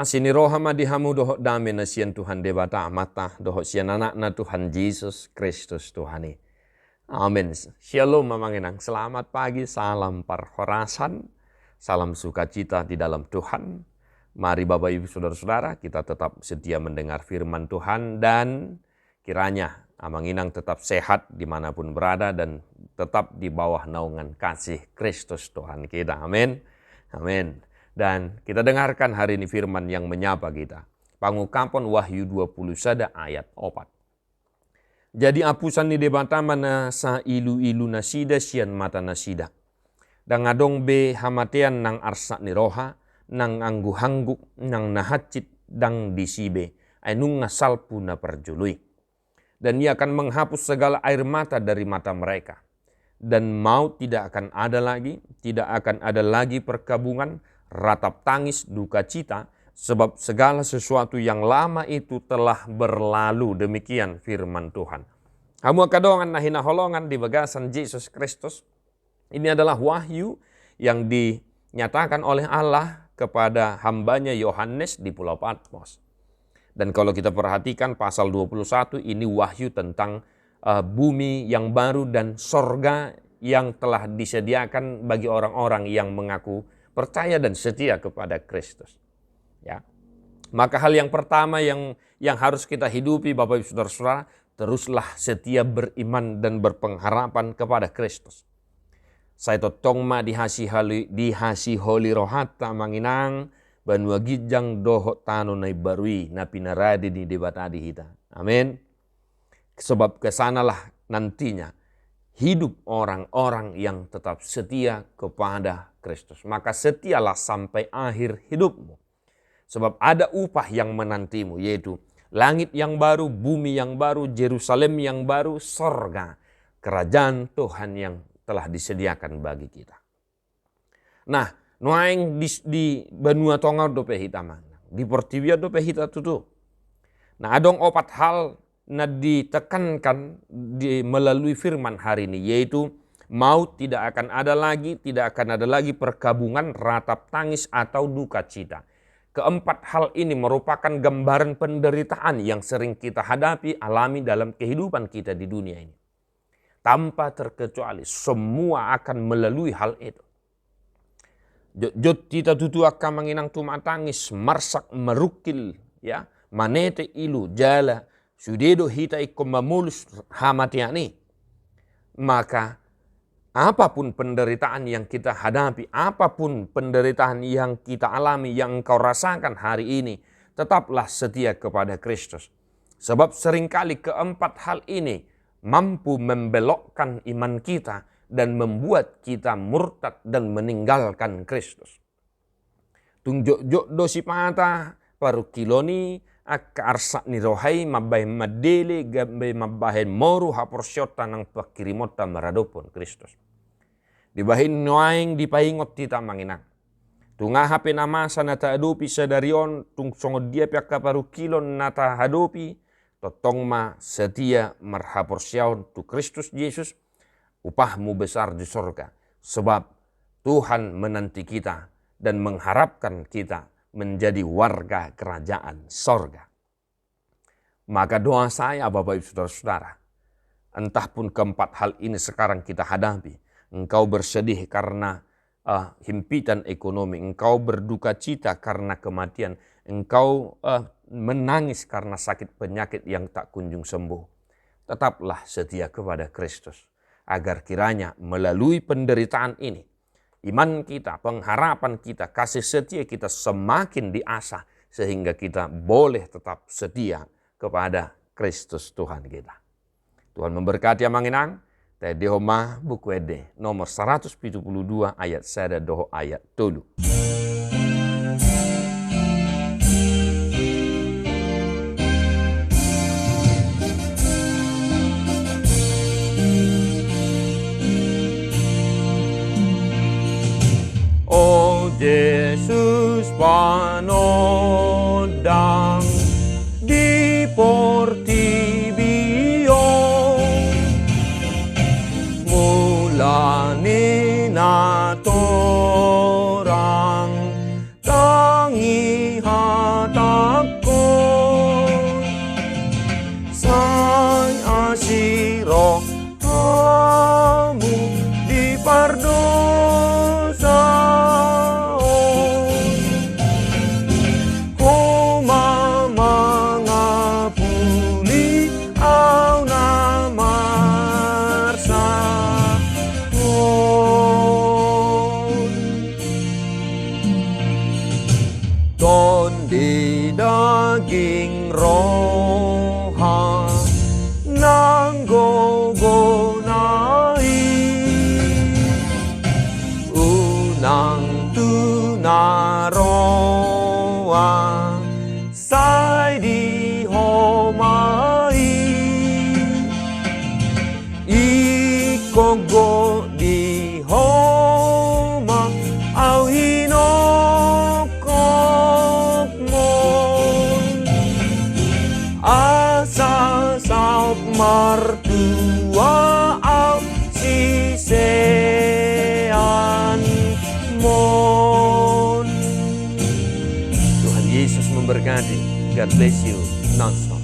Asini rohama dihamu doho dame na sian Tuhan debata amata doho sian anak na Tuhan Yesus Kristus Tuhani. Amin. Shalom mamanginang. Selamat pagi, salam perhorasan, salam sukacita di dalam Tuhan. Mari Bapak Ibu Saudara-saudara, kita tetap setia mendengar firman Tuhan dan kiranya Amanginang tetap sehat dimanapun berada dan tetap di bawah naungan kasih Kristus Tuhan kita. Amin. Amin. Dan kita dengarkan hari ini firman yang menyapa kita. Pangungkapan Wahyu 21 ayat 4. Jadi apusan ni debata mana sa ilu-ilu nasida sian mata nasida. Dan adong be hamatean nang arsa ni roha, nang anggu-hangguk, nang nahacit, dang disibe. Ay nung ngasal puna perjului. Dan ia akan menghapus segala air mata dari mata mereka. Dan maut tidak akan ada lagi, tidak akan ada lagi perkabungan, ratap tangis, duka cita, sebab segala sesuatu yang lama itu telah berlalu. Demikian firman Tuhan. Hamu kadongan na hinaholongan di bagasan Yesus Kristus. Ini adalah wahyu yang dinyatakan oleh Allah kepada hambanya Yohanes di Pulau Patmos. Dan kalau kita perhatikan pasal 21 ini wahyu tentang bumi yang baru dan sorga yang telah disediakan bagi orang-orang yang mengaku percaya dan setia kepada Kristus. Ya. Maka hal yang pertama yang harus kita hidupi Bapak Ibu Saudara-saudara, teruslah setia beriman dan berpengharapan kepada Kristus. Saya totong ma dihasi holi rohata manginang banua gijang doho tano nai barui na pinaradi di debatadi hita. Amin. Sebab kesanalah nantinya hidup orang-orang yang tetap setia kepada Kristus. Maka setialah sampai akhir hidupmu. Sebab ada upah yang menantimu, yaitu langit yang baru, bumi yang baru, Yerusalem yang baru, sorga, kerajaan Tuhan yang telah disediakan bagi kita. Nah, nuaing di benua tonga dope hitamang, di portibia dope hita tutu. Nah, adong opat hal na ditekankan melalui firman hari ini, yaitu maut tidak akan ada lagi, tidak akan ada lagi perkabungan, ratap tangis atau duka cita. Keempat hal ini merupakan gambaran penderitaan yang sering kita hadapi, alami dalam kehidupan kita di dunia ini. Tanpa terkecuali, semua akan melalui hal itu. Jot kita tutu akan menginang tumatangis, marsak merukil, ya, manete ilu, jala, sudedo hita ikut memulus hamatiani. Maka apapun penderitaan yang kita hadapi, apapun penderitaan yang kita alami, yang engkau rasakan hari ini, tetaplah setia kepada Kristus. Sebab seringkali keempat hal ini mampu membelokkan iman kita dan membuat kita murtad dan meninggalkan Kristus. Tunjuk dosi pata paru kiloni akka arsa ni rohai mabay madele gambe mabahen moru haporsyota ng pakirimota maradopon Kristus. Dibahin noaing dipaingot tita manginang. Tunga hape namasa nata adopi sadarion tung songod dia piyaka paru kilon nata hadopi totong ma setia marhaporsyaon tu Kristus Yesus upahmu besar di sorga. Sebab Tuhan menanti kita dan mengharapkan kita menjadi warga kerajaan sorga. Maka doa saya Bapak Ibu Saudara-saudara, entah pun keempat hal ini sekarang kita hadapi, engkau bersedih karena himpitan ekonomi, engkau berduka cita karena kematian, engkau menangis karena sakit penyakit yang tak kunjung sembuh. Tetaplah setia kepada Kristus, agar kiranya melalui penderitaan ini, iman kita, pengharapan kita, kasih setia kita semakin diasah sehingga kita boleh tetap setia kepada Kristus Tuhan kita. Tuhan memberkati amanginang. Tadi homa buku ede nomor 172 ayat sada doho ayat tolu. Oh Yesus panodang di portibio mulani natorang tangi daging roha nanggogonai unang tunaroa sai di homai ikogo di homa au hinokok mon asa saup mertua au sisean mon. Tuhan Yesus memberkati. God bless you nonstop.